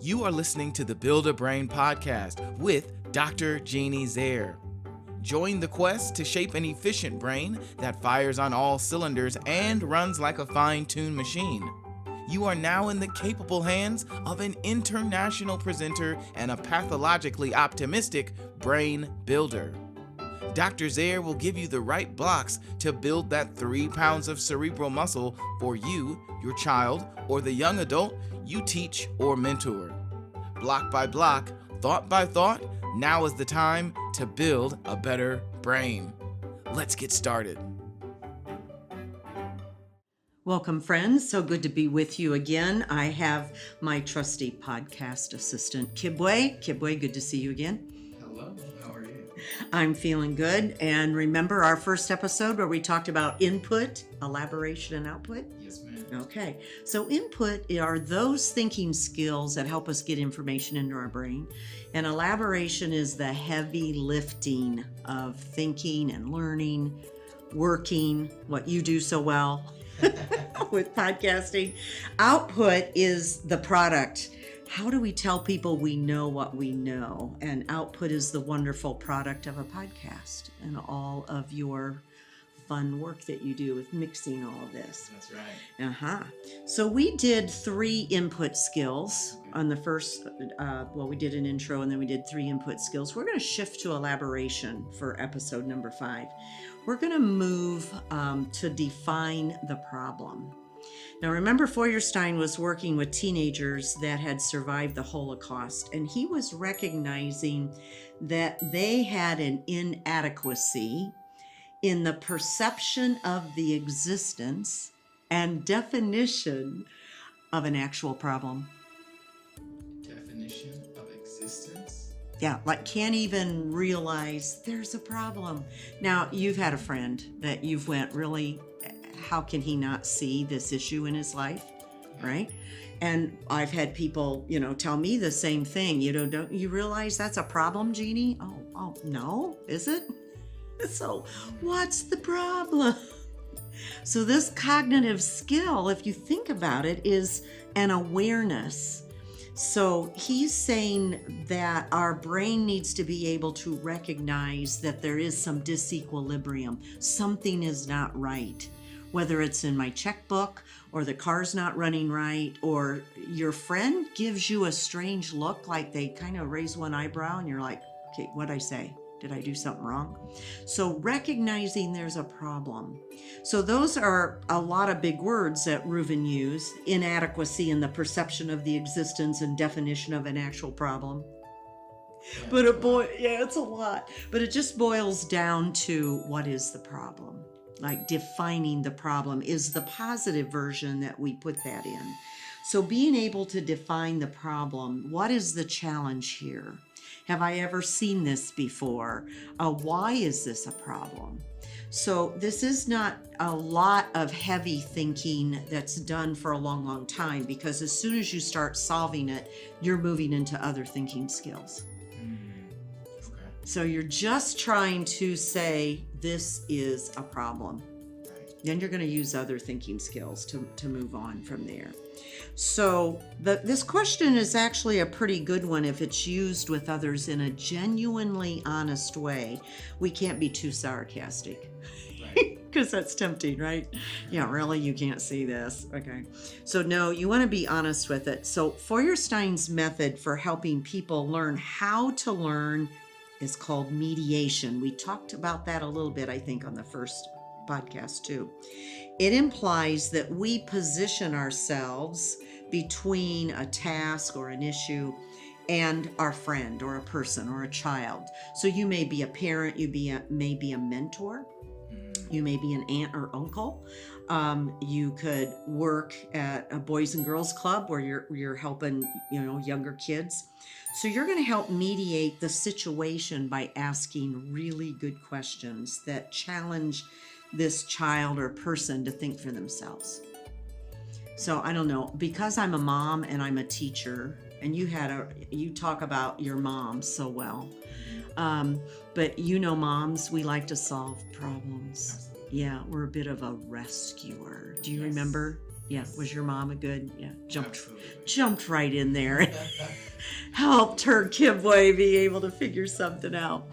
You are listening to the Build a Brain podcast with Dr. Jeanne Zehr. Join the quest to shape an efficient brain that fires on all cylinders and runs like a fine-tuned machine. You are now in the capable hands of an international presenter and a pathologically optimistic brain builder. Dr. Zehr will give you the right blocks to build that 3 pounds of cerebral muscle for you, your child, or the young adult you teach or mentor. Block by block, thought by thought, now is the time to build a better brain. Let's get started. Welcome, friends. So good to be with you again. I have my trusty podcast assistant, Kibwe. Kibwe, good to see you again. Hello, how are you? I'm feeling good. And remember our first episode where we talked about input, elaboration, and output? Yes, ma'am. Okay. So input are those thinking skills that help us get information into our brain. And elaboration is the heavy lifting of thinking and learning, working, what you do so well. With podcasting. Output is the product. How do we tell people we know what we know? And output is the wonderful product of a podcast and all of your fun work that you do with mixing all of this. That's right. So we did 3 input skills on the first, we did an intro and then we did 3 input skills. We're going to shift to elaboration for episode number 5. We're going to move to define the problem. Now, remember, Feuerstein was working with teenagers that had survived the Holocaust, and he was recognizing that they had an inadequacy in the perception of the existence and definition of an actual problem. Definition of existence? Yeah, like can't even realize there's a problem. Now, you've had a friend that you've went, really, how can he not see this issue in his life, right? And I've had people, tell me the same thing. Don't you realize that's a problem, Jeannie? Oh, no, is it? So what's the problem? So this cognitive skill, if you think about it, is an awareness. So he's saying that our brain needs to be able to recognize that there is some disequilibrium. Something is not right. Whether it's in my checkbook or the car's not running right, or your friend gives you a strange look, like they kind of raise one eyebrow and you're like, okay, what'd I say? Did I do something wrong? So recognizing there's a problem. So those are a lot of big words that Reuven used. Inadequacy in the perception of the existence and definition of an actual problem. Yeah, But it's a lot. But it just boils down to what is the problem? Like defining the problem is the positive version that we put that in. So being able to define the problem, what is the challenge here? Have I ever seen this before? Why is this a problem? So this is not a lot of heavy thinking that's done for a long, long time, because as soon as you start solving it, you're moving into other thinking skills. Okay. So you're just trying to say, this is a problem. Right. Then you're going to use other thinking skills to move on from there. So this question is actually a pretty good one if it's used with others in a genuinely honest way. We can't be too sarcastic. Because that's tempting, right? Yeah, really, you can't see this. Okay. So no, you want to be honest with it. So Feuerstein's method for helping people learn how to learn is called mediation. We talked about that a little bit, I think, on the first podcast too. It implies that we position ourselves between a task or an issue and our friend or a person or a child. So you may be a parent, you may be a mentor, you may be an aunt or uncle. You could work at a Boys and Girls Club where you're helping, younger kids. So you're going to help mediate the situation by asking really good questions that challenge this child or person to think for themselves. So I don't know, because I'm a mom and I'm a teacher, and you talk about your mom so well. But moms, we like to solve problems. Absolutely. Yeah, we're a bit of a rescuer. Do you Yes. remember? Yeah, was your mom a good? Yeah, Absolutely. jumped right in there and helped her kid boy be able to figure something out.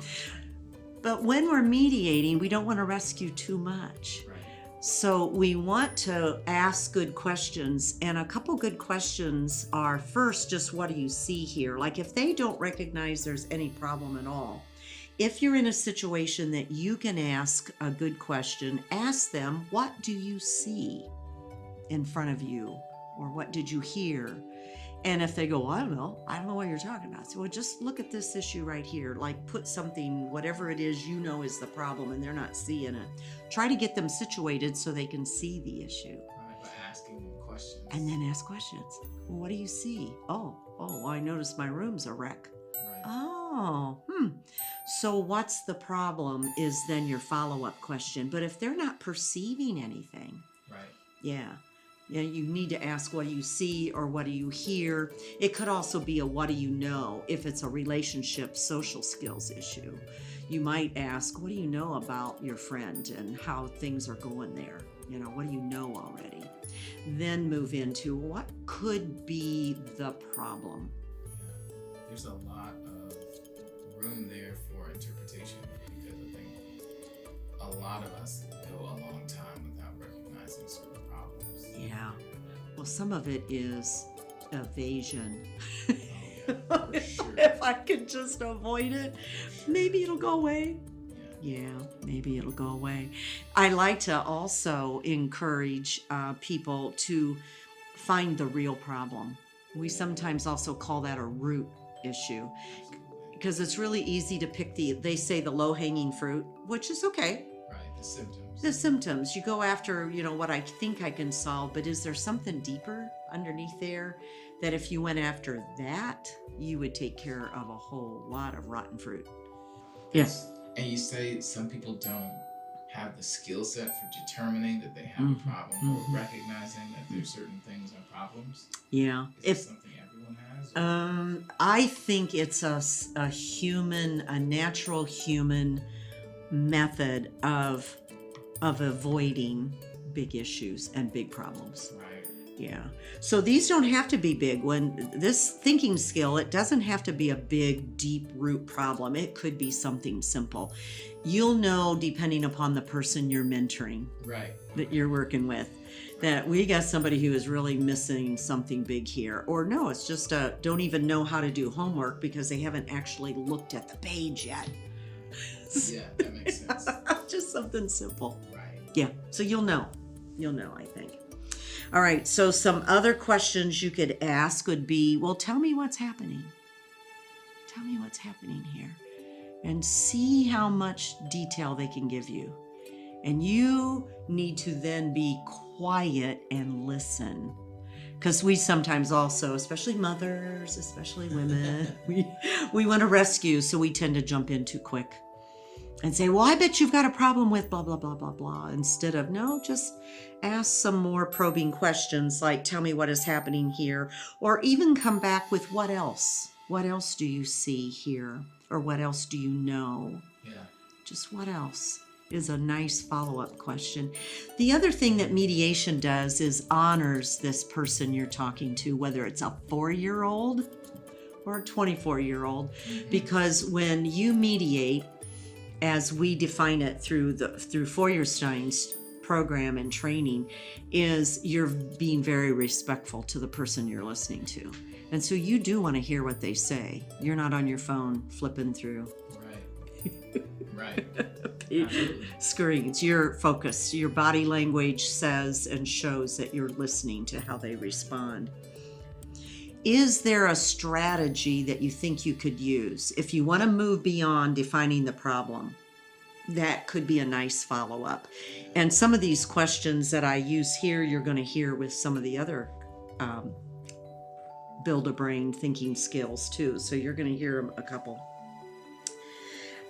But when we're mediating, we don't want to rescue too much. Right. So we want to ask good questions, and a couple good questions are, first, just what do you see here? Like if they don't recognize there's any problem at all, if you're in a situation that you can ask a good question, ask them, what do you see in front of you? Or what did you hear? And if they go, well, I don't know what you're talking about. So well, just look at this issue right here. Like put something, whatever it is you know is the problem and they're not seeing it. Try to get them situated so they can see the issue. Right, by asking questions. And then ask questions. Well, what do you see? Oh, I noticed my room's a wreck. Right. Oh, So what's the problem is then your follow-up question. But if they're not perceiving anything, Right. yeah, you need to ask, what do you see or what do you hear? It could also be a what do you know if it's a relationship social skills issue. You might ask, what do you know about your friend and how things are going there? What do you know already? Then move into what could be the problem. Yeah. There's a lot of room there for interpretation because I think a lot of us go a long time without recognizing certain problems. Yeah. Well, some of it is evasion. For sure. If I could just avoid it, maybe it'll go away. Yeah. Yeah, maybe it'll go away. I like to also encourage people to find the real problem. We sometimes also call that a root issue because it's really easy to pick they say the low-hanging fruit, which is okay. Right. The symptoms. The symptoms. You go after, what I think I can solve, but is there something deeper underneath there that if you went after that, you would take care of a whole lot of rotten fruit? Yes. And you say some people don't have the skill set for determining that they have a problem or recognizing that there's certain things are problems. Yeah. Is it something everyone has? I think it's a natural human method of avoiding big issues and big problems. Right. Yeah. So these don't have to be big. When this thinking skill, it doesn't have to be a big, deep root problem. It could be something simple. You'll know, depending upon the person you're mentoring, Right. that you're working with, that we got somebody who is really missing something big here. Or no, it's just don't even know how to do homework because they haven't actually looked at the page yet. Yeah, that makes sense. Just something simple. Right. Yeah. So you'll know, I think. All right, so some other questions you could ask would be, well, tell me what's happening. Tell me what's happening here. And see how much detail they can give you. And you need to then be quiet and listen. Because we sometimes also, especially mothers, especially women, we want to rescue, so we tend to jump in too quick. And say, well, I bet you've got a problem with blah, blah, blah, blah, blah. Instead of, no, just ask some more probing questions like, tell me what is happening here. Or even come back with what else? What else do you see here? Or what else do you know? Yeah. Just what else is a nice follow-up question. The other thing that mediation does is honors this person you're talking to, whether it's a 4-year-old or a 24-year-old. Because when you mediate, as we define it through Feuerstein's program and training, is you're being very respectful to the person you're listening to. And so you do want to hear what they say. You're not on your phone flipping through Right. Absolutely. screens. You're focused. Your body language says and shows that you're listening to how they respond. Is there a strategy that you think you could use? If you want to move beyond defining the problem, that could be a nice follow-up. And some of these questions that I use here, you're going to hear with some of the other build-a-brain thinking skills too. So you're going to hear a couple.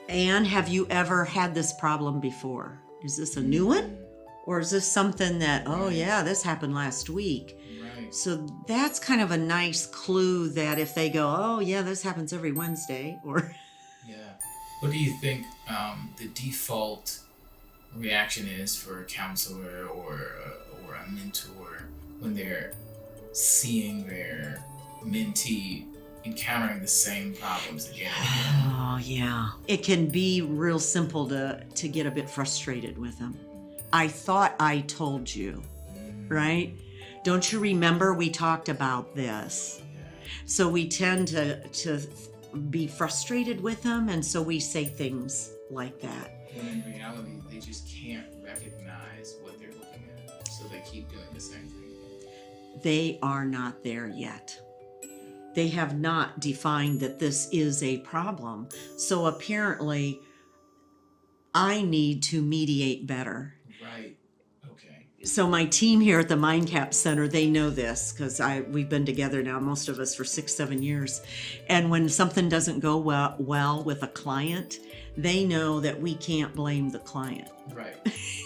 And have you ever had this problem before? Is this a new one? Or is this something that, oh yeah, this happened last week? Right. So that's kind of a nice clue that if they go, oh yeah, this happens every Wednesday, or Yeah. What do you think the default reaction is for a counselor or a mentor when they're seeing their mentee encountering the same problems again and again. Oh, yeah. It can be real simple to get a bit frustrated with them. I thought I told you, right? Don't you remember we talked about this? So we tend to be frustrated with them, and so we say things like that. When in reality, they just can't recognize what they're looking at, so they keep doing the same thing. They are not there yet. They have not defined that this is a problem. So apparently, I need to mediate better. Right. Okay. So my team here at the MindCAP Center, they know this because we've been together now, most of us, for 6-7 years. And when something doesn't go well with a client, they know that we can't blame the client. Right.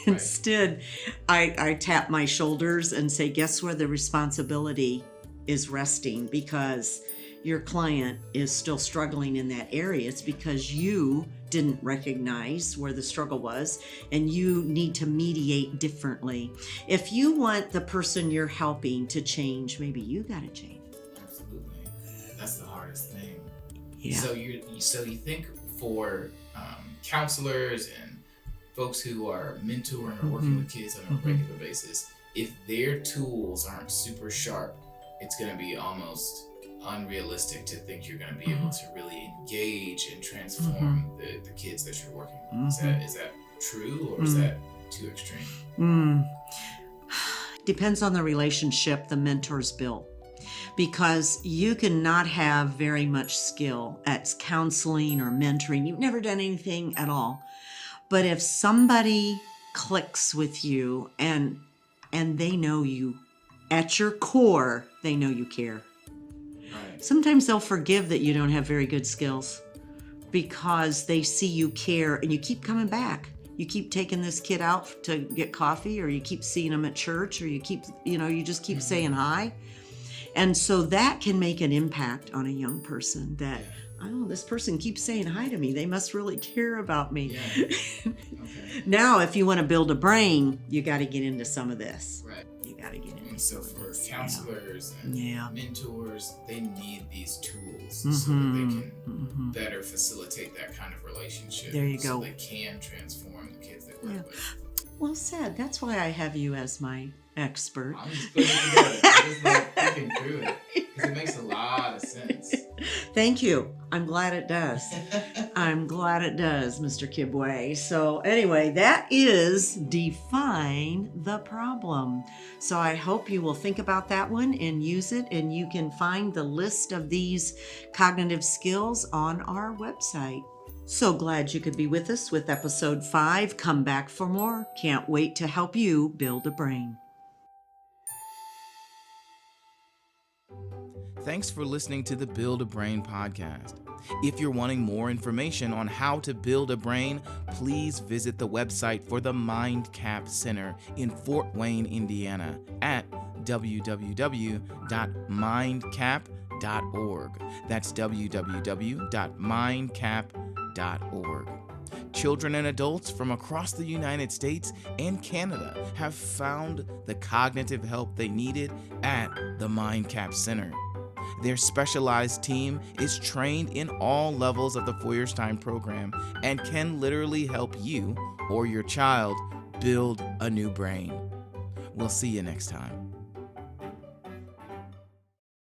Instead, I tap my shoulders and say, guess where the responsibility is resting? Because your client is still struggling in that area. It's because you didn't recognize where the struggle was, and you need to mediate differently. If you want the person you're helping to change, maybe you got to change. Absolutely. That's the hardest thing. Yeah. So you think for counselors and folks who are mentoring or working with kids on a regular basis, if their tools aren't super sharp, it's going to be almost unrealistic to think you're going to be able to really engage and transform the kids that you're working with. Is that true, or is that too extreme? Depends on the relationship the mentors build, because you cannot have very much skill at counseling or mentoring. You've never done anything at all. But if somebody clicks with you and they know you at your core, they know you care. Right. Sometimes they'll forgive that you don't have very good skills because they see you care and you keep coming back. You keep taking this kid out to get coffee, or you keep seeing them at church, or you just keep saying hi. And so that can make an impact on a young person that, oh, this person keeps saying hi to me. They must really care about me. Yeah. Okay. Now, if you want to build a brain, you got to get into some of this. Right. You got to get into And so for counselors and mentors, they need these tools so that they can better facilitate that kind of relationship. There you so go. they can transform the kids they work with. Well said. That's why I have you as my expert. I'm just putting it together. I'm just like thinking through it because it makes a lot of sense. Thank you. I'm glad it does. I'm glad it does, Mr. Kibwe. So anyway, that is define the problem. So I hope you will think about that one and use it, and you can find the list of these cognitive skills on our website. So glad you could be with us with episode 5. Come back for more. Can't wait to help you build a brain. Thanks for listening to the Build a Brain podcast. If you're wanting more information on how to build a brain, please visit the website for the MindCAP Center in Fort Wayne, Indiana at www.mindcap.org. That's www.mindcap.org. Children and adults from across the United States and Canada have found the cognitive help they needed at the MindCAP Center. Their specialized team is trained in all levels of the Feuerstein program and can literally help you or your child build a new brain. We'll see you next time.